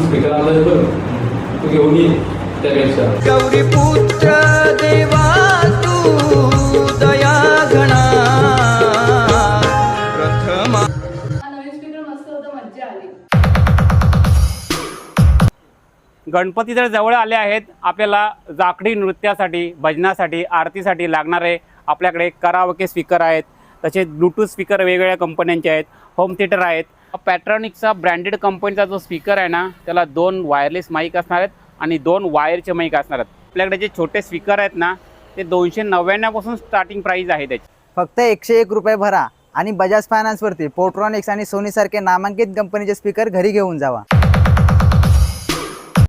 Speaker आणला तू घेऊन ये त्यापेक्षा गौरी पुत्र देवा तू दया गणा प्रथमा नवीन स्पीकर मस्त होतं, मज्जा आली. गणपती जर जवळ आले आहेत, आपल्याला जाकडी नृत्यासाठी, भजनासाठी, आरतीसाठी लागणारे आपल्याकडे कराओके स्पीकर आहेत. तसेच ब्लूटूथ स्पीकर वेगवेगळ्या कंपन्यांचे आहेत. होम थिएटर आहेत. पॅट्रॉनिकचा ब्रँडेड कंपनीचा जो स्पीकर आहे ना, त्याला 2 वायरलेस माईक असणार आहेत आणि 2 वायरचे माईक असणार आहेत. आपल्याकडे जे छोटे स्पीकर आहेत ना, ते 299 पासून स्टार्टिंग प्राइस आहे त्याची. फक्त 101 रुपये भरा आणि बजाज फायनान्सवरती पोर्ट्रॉनिक्स आणि सोनी सारखे नामांकित कंपनीचे स्पीकर घरी घेऊन जावा.